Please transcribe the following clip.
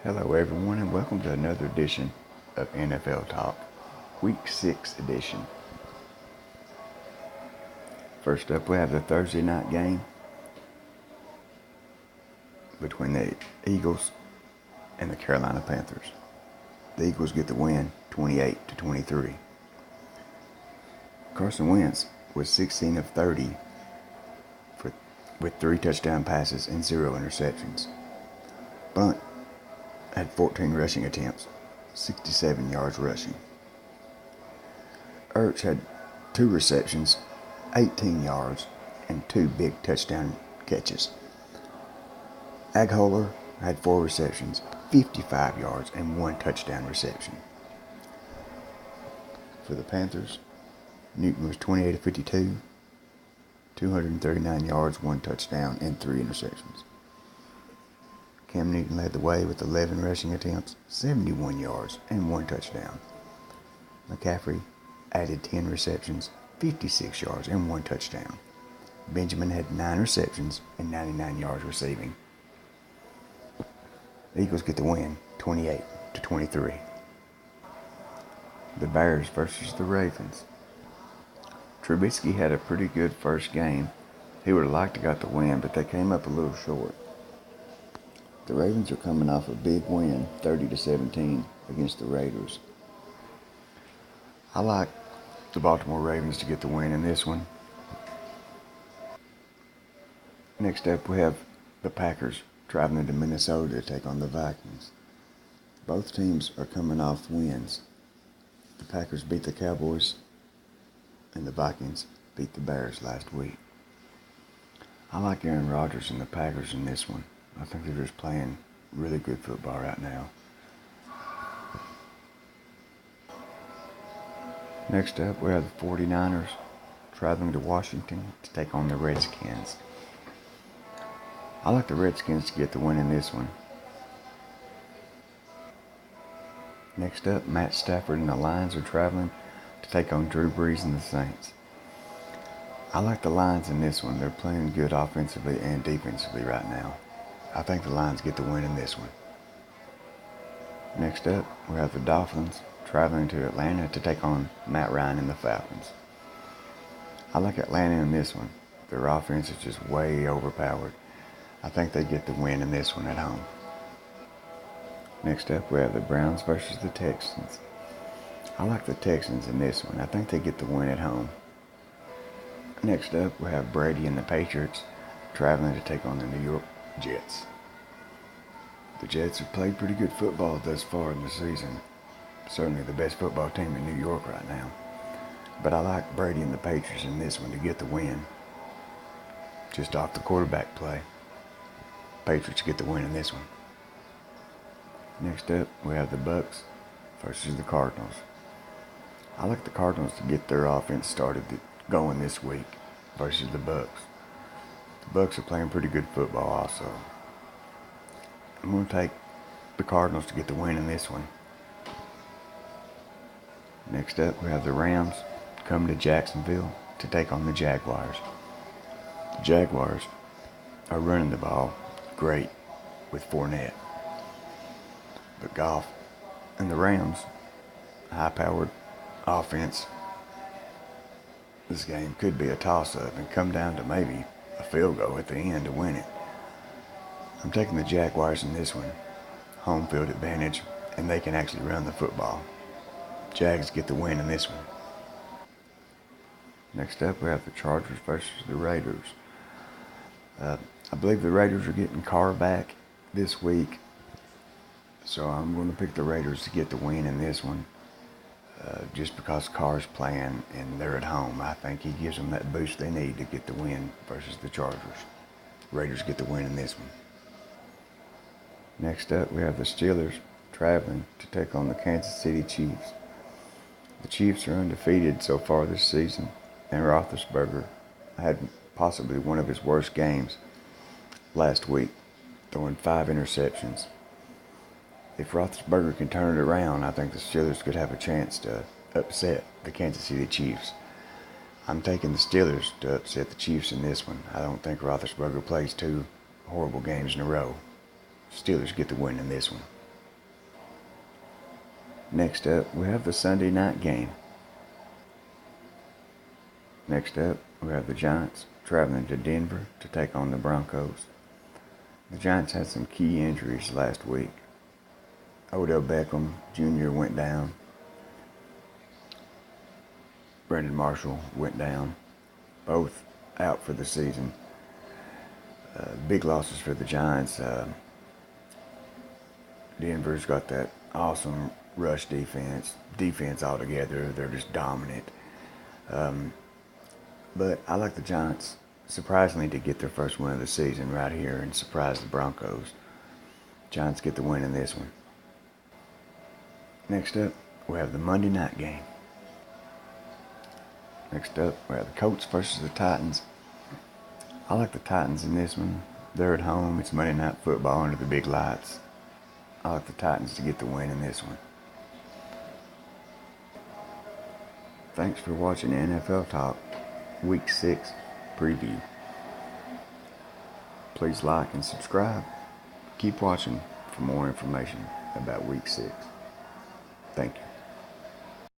Hello, everyone, and welcome to another edition of NFL Talk, Week 6 edition. First up, we have the Thursday night game between the Eagles and the Carolina Panthers. The Eagles get the win 28-23. Carson Wentz was 16 of 30 with 3 touchdown passes and 0 interceptions. Bunt had 14 rushing attempts, 67 yards rushing. Ertz had 2 receptions, 18 yards, and 2 big touchdown catches. Agholor had 4 receptions, 55 yards, and 1 touchdown reception. For the Panthers, Newton was 28 of 52, 239 yards, 1 touchdown, and 3 interceptions. Cam Newton led the way with 11 rushing attempts, 71 yards, and 1 touchdown. McCaffrey added 10 receptions, 56 yards, and 1 touchdown. Benjamin had 9 receptions and 99 yards receiving. The Eagles get the win, 28-23. The Bears versus the Ravens. Trubisky had a pretty good first game. He would have liked to got the win, but they came up a little short. The Ravens are coming off a big win, 30-17, against the Raiders. I like the Baltimore Ravens to get the win in this one. Next up, we have the Packers traveling to Minnesota to take on the Vikings. Both teams are coming off wins. The Packers beat the Cowboys, and the Vikings beat the Bears last week. I like Aaron Rodgers and the Packers in this one. I think they're just playing really good football right now. Next up, we have the 49ers traveling to Washington to take on the Redskins. I like the Redskins to get the win in this one. Next up, Matt Stafford and the Lions are traveling to take on Drew Brees and the Saints. I like the Lions in this one. They're playing good offensively and defensively right now. I think the Lions get the win in this one. Next up, we have the Dolphins traveling to Atlanta to take on Matt Ryan and the Falcons. I like Atlanta in this one. Their offense is just way overpowered. I think they get the win in this one at home. Next up, we have the Browns versus the Texans. I like the Texans in this one. I think they get the win at home. Next up, we have Brady and the Patriots traveling to take on the New York Jets. The Jets have played pretty good football thus far in the season. Certainly the best football team in New York right now. But I like Brady and the Patriots in this one to get the win. Just off the quarterback play. Patriots get the win in this one. Next up, we have the Bucks versus the Cardinals. I like the Cardinals to get their offense started going this week versus the Bucks. The Bucks are playing pretty good football also. I'm going to take the Cardinals to get the win in this one. Next up, we have the Rams coming to Jacksonville to take on the Jaguars. The Jaguars are running the ball great with Fournette. But Goff and the Rams, high-powered offense. This game could be a toss-up and come down to maybe a field goal at the end to win it. I'm taking the Jaguars in this one. Home field advantage, and they can actually run the football. Jags get the win in this one. Next up, we have the Chargers versus the Raiders. I believe the Raiders are getting Carr back this week, so I'm going to pick the Raiders to get the win in this one. Just because Carr's playing and they're at home, I think he gives them that boost they need to get the win versus the Chargers. Raiders get the win in this one. Next up, we have the Steelers traveling to take on the Kansas City Chiefs. The Chiefs are undefeated so far this season, and Roethlisberger had possibly one of his worst games last week, throwing 5 interceptions. If Roethlisberger can turn it around, I think the Steelers could have a chance to upset the Kansas City Chiefs. I'm taking the Steelers to upset the Chiefs in this one. I don't think Roethlisberger plays 2 horrible games in a row. Steelers get the win in this one. Next up, we have the Sunday night game. Next up, we have the Giants traveling to Denver to take on the Broncos. The Giants had some key injuries last week. Odell Beckham Jr. went down. Brandon Marshall went down. Both out for the season. Big losses for the Giants. Denver's got that awesome rush defense. Defense altogether, they're just dominant. But I like the Giants, surprisingly, to get their first win of the season right here and surprise the Broncos. Giants get the win in this one. Next up, we have the Monday night game. Next up, we have the Colts versus the Titans. I like the Titans in this one. They're at home. It's Monday Night Football under the big lights. I like the Titans to get the win in this one. Thanks for watching NFL Talk Week 6 preview. Please like and subscribe. Keep watching for more information about Week 6. Thank you.